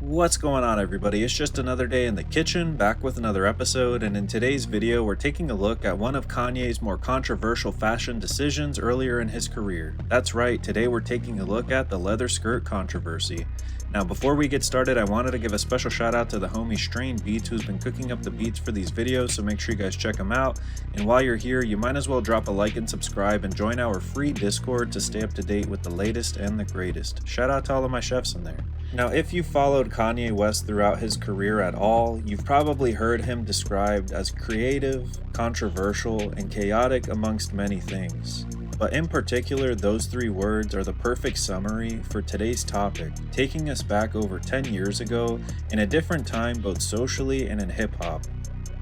What's going on, everybody? It's just another day in the kitchen, back with another episode, and in today's video we're taking a look at one of Kanye's more controversial fashion decisions earlier in his career. That's right, today we're taking a look at the leather skirt controversy. Now before we get started, I wanted to give a special shout out to the homie Strain Beats who's been cooking up the beats for these videos, so make sure you guys check him out. And while you're here, you might as well drop a like and subscribe and join our free Discord to stay up to date with the latest and the greatest. Shout out to all of my chefs in there. Now, if you followed Kanye West throughout his career at all, you've probably heard him described as creative, controversial, and chaotic amongst many things. But in particular, those three words are the perfect summary for today's topic, taking us back over 10 years ago in a different time both socially and in hip-hop,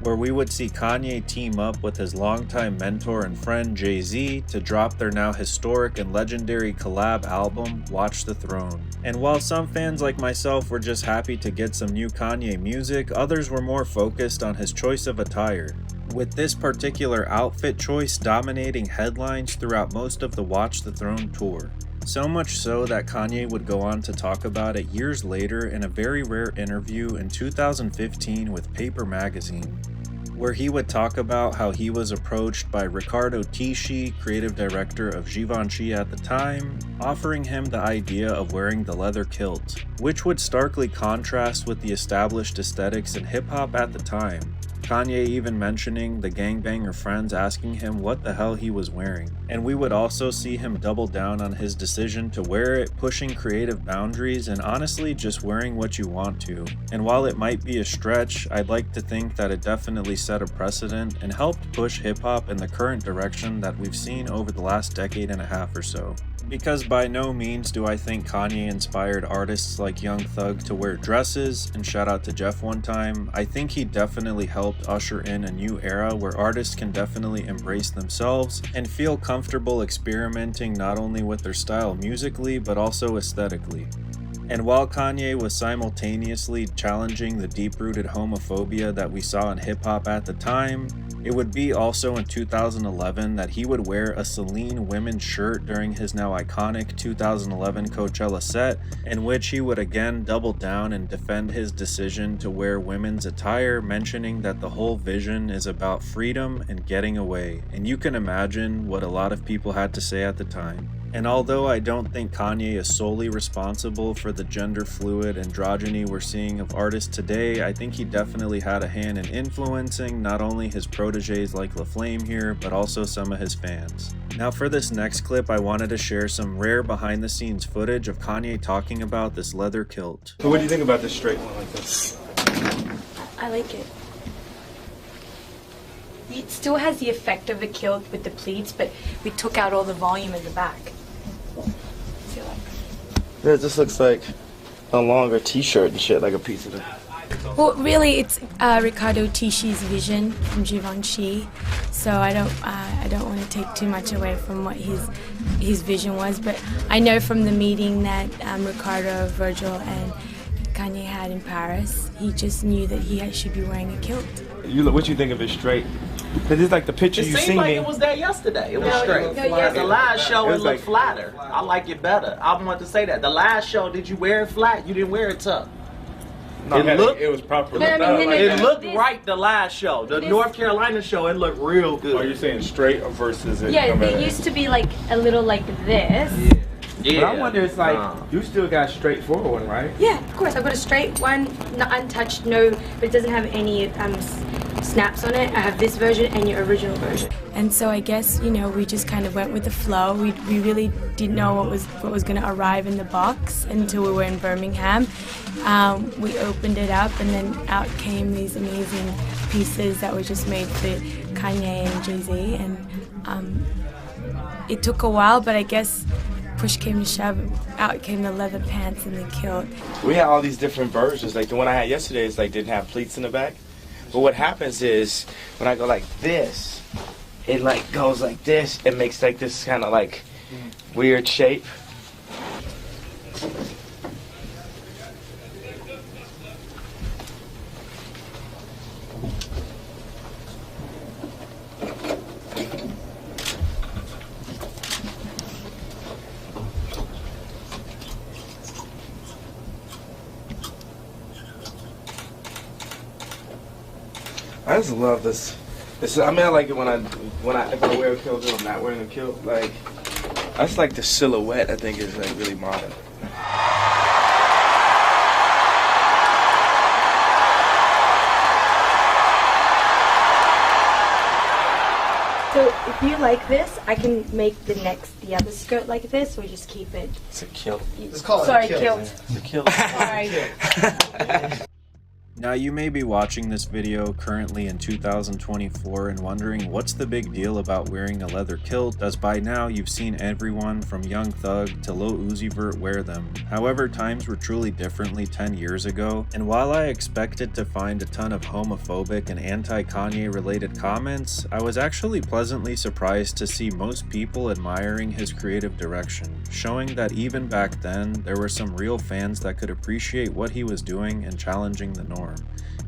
where we would see Kanye team up with his longtime mentor and friend Jay-Z to drop their now historic and legendary collab album, Watch the Throne. And while some fans like myself were just happy to get some new Kanye music, others were more focused on his choice of attire, with this particular outfit choice dominating headlines throughout most of the Watch the Throne tour. So much so that Kanye would go on to talk about it years later in a very rare interview in 2015 with Paper Magazine, where he would talk about how he was approached by Riccardo Tisci, creative director of Givenchy at the time, offering him the idea of wearing the leather kilt, which would starkly contrast with the established aesthetics in hip-hop at the time. Kanye even mentioning the gangbanger friends asking him what the hell he was wearing. And we would also see him double down on his decision to wear it, pushing creative boundaries and honestly just wearing what you want to. And while it might be a stretch, I'd like to think that it definitely set a precedent and helped push hip-hop in the current direction that we've seen over the last decade and a half or so. Because by no means do I think Kanye inspired artists like Young Thug to wear dresses, and shout out to Jeff one time. I think he definitely helped usher in a new era where artists can definitely embrace themselves and feel comfortable experimenting not only with their style musically but also aesthetically. And while Kanye was simultaneously challenging the deep-rooted homophobia that we saw in hip-hop at the time, it would be also in 2011 that he would wear a Celine women's shirt during his now iconic 2011 Coachella set, in which he would again double down and defend his decision to wear women's attire, mentioning that the whole vision is about freedom and getting away. And you can imagine what a lot of people had to say at the time. And although I don't think Kanye is solely responsible for the gender fluid androgyny we're seeing of artists today, I think he definitely had a hand in influencing not only his proteges like LaFlame here, but also some of his fans. Now for this next clip, I wanted to share some rare behind the scenes footage of Kanye talking about this leather kilt. So what do you think about this straight one like this? I like it. It still has the effect of a kilt with the pleats, but we took out all the volume in the back. Yeah, it just looks like a longer t-shirt and shit, like a piece of it. Well, really, it's Riccardo Tisci's vision from Givenchy, so I don't want to take too much away from what his vision was, but I know from the meeting that Riccardo, Virgil, and Kanye had in Paris, he just knew that he should be wearing a kilt. What you think of it straight? Because it's like the picture you see like me. It was there yesterday. It was straight. No, The last show, it looked like flatter. I like it better. I want to say that. The last show, did you wear it flat? You didn't wear it tucked. No, it was proper. It looked right the last show. The North Carolina show, it looked real good. Are you saying straight versus it? Yeah, it used to be like a little like this. Yeah. But I wonder, it's like, you still got a straightforward one, right? Yeah, of course. I've got a straight one, not untouched, no, but it doesn't have any snaps on it. I have this version and your original version. And so I guess, we just kind of went with the flow. We really didn't know what was going to arrive in the box until we were in Birmingham. We opened it up and then out came these amazing pieces that were just made for Kanye and Jay-Z. And it took a while, but I guess push came to shove, out came the leather pants and the kilt. We had all these different versions. Like the one I had yesterday is like didn't have pleats in the back. But what happens is when I go like this, it like goes like this. It makes like this kind of like weird shape. I just love this. I mean, I like it when if I wear a kilt or I'm not wearing a kilt. Like, I just like the silhouette. I think is like really modern. So if you like this, I can make the other skirt like this, or just keep it. It's a kilt. Let's call it Sorry, a kilt. kilt. It's a kilt. Sorry. Now you may be watching this video currently in 2024 and wondering what's the big deal about wearing a leather kilt, as by now you've seen everyone from Young Thug to Lil Uzi Vert wear them. However, times were truly differently 10 years ago, and while I expected to find a ton of homophobic and anti-Kanye related comments, I was actually pleasantly surprised to see most people admiring his creative direction, showing that even back then there were some real fans that could appreciate what he was doing and challenging the norm.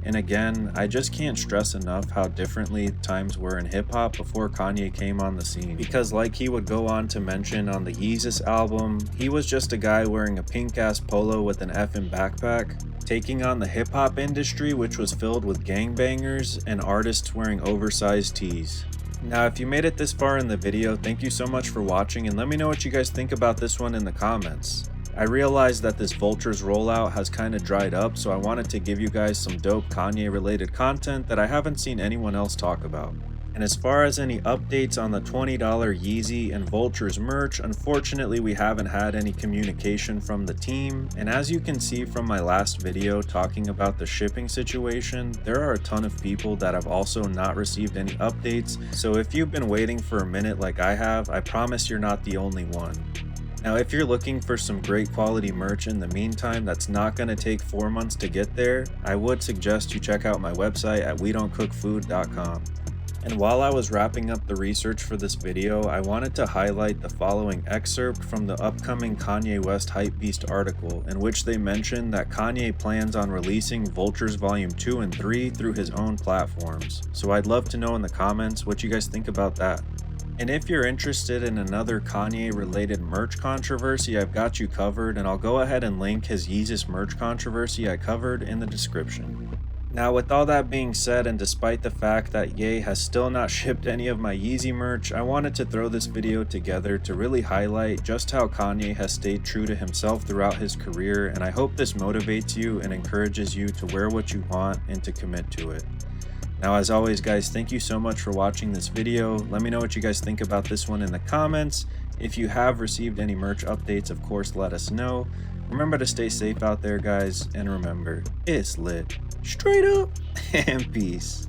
And again, I just can't stress enough how differently times were in hip-hop before Kanye came on the scene, because like he would go on to mention on the Yeezus album, he was just a guy wearing a pink-ass polo with an effing backpack, taking on the hip-hop industry, which was filled with gangbangers and artists wearing oversized tees. Now, if you made it this far in the video, thank you so much for watching, and let me know what you guys think about this one in the comments. I realized that this Vultures rollout has kind of dried up, so I wanted to give you guys some dope Kanye related content that I haven't seen anyone else talk about. And as far as any updates on the $20 Yeezy and Vultures merch, unfortunately we haven't had any communication from the team, and as you can see from my last video talking about the shipping situation, there are a ton of people that have also not received any updates, so if you've been waiting for a minute like I have, I promise you're not the only one. Now, if you're looking for some great quality merch in the meantime that's not going to take 4 months to get there, I would suggest you check out my website at wedontcookfood.com. And while I was wrapping up the research for this video, I wanted to highlight the following excerpt from the upcoming Kanye West Hypebeast article, in which they mention that Kanye plans on releasing Vultures Volume 2 and 3 through his own platforms. So I'd love to know in the comments what you guys think about that. And if you're interested in another Kanye related merch controversy, I've got you covered, and I'll go ahead and link his Yeezus merch controversy I covered in the description. Now, with all that being said, and despite the fact that Ye has still not shipped any of my Yeezy merch, I wanted to throw this video together to really highlight just how Kanye has stayed true to himself throughout his career, and I hope this motivates you and encourages you to wear what you want and to commit to it. Now, as always, guys, thank you so much for watching this video. Let me know what you guys think about this one in the comments. If you have received any merch updates, of course, let us know. Remember to stay safe out there, guys, and remember, it's lit. Straight up, and peace.